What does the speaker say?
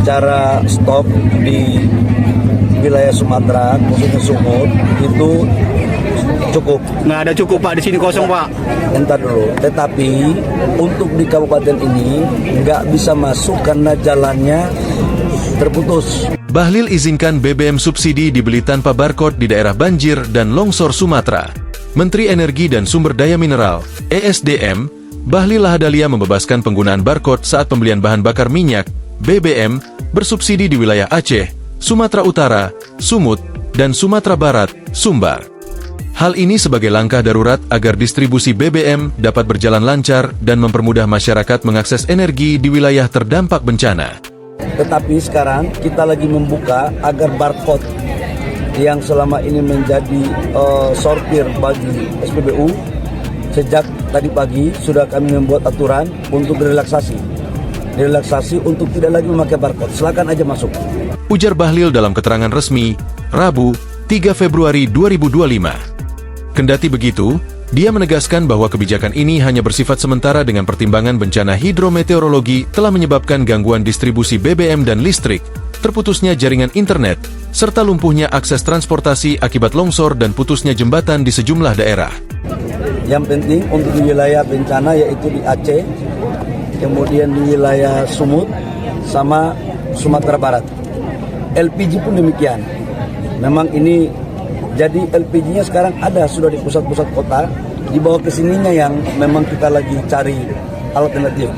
Cara stok di wilayah Sumatera, khususnya Sumut, itu cukup. Nggak ada cukup Pak, di sini kosong Pak. Entar dulu, tetapi untuk di kabupaten ini nggak bisa masuk karena jalannya terputus. Bahlil izinkan BBM subsidi dibeli tanpa barcode di daerah banjir dan longsor Sumatera. Menteri Energi dan Sumber Daya Mineral, ESDM, Bahlil Lahadalia membebaskan penggunaan barcode saat pembelian bahan bakar minyak, BBM, bersubsidi di wilayah Aceh, Sumatera Utara, Sumut, dan Sumatera Barat, Sumbar. Hal ini sebagai langkah darurat agar distribusi BBM dapat berjalan lancar dan mempermudah masyarakat mengakses energi di wilayah terdampak bencana. Tetapi sekarang kita lagi membuka agar barcode yang selama ini menjadi sortir bagi SPBU, sejak tadi pagi sudah kami membuat aturan untuk direlaksasi untuk tidak lagi memakai barcode. Silakan aja masuk. Ujar Bahlil dalam keterangan resmi, Rabu, 3 Februari 2025. Kendati begitu, dia menegaskan bahwa kebijakan ini hanya bersifat sementara dengan pertimbangan bencana hidrometeorologi telah menyebabkan gangguan distribusi BBM dan listrik, terputusnya jaringan internet, serta lumpuhnya akses transportasi akibat longsor dan putusnya jembatan di sejumlah daerah. Yang penting untuk di wilayah bencana yaitu di Aceh, kemudian di wilayah Sumut, sama Sumatera Barat. LPG pun demikian. Memang ini jadi LPG-nya sekarang ada sudah di pusat-pusat kota, dibawa ke sininya yang memang kita lagi cari alternatif.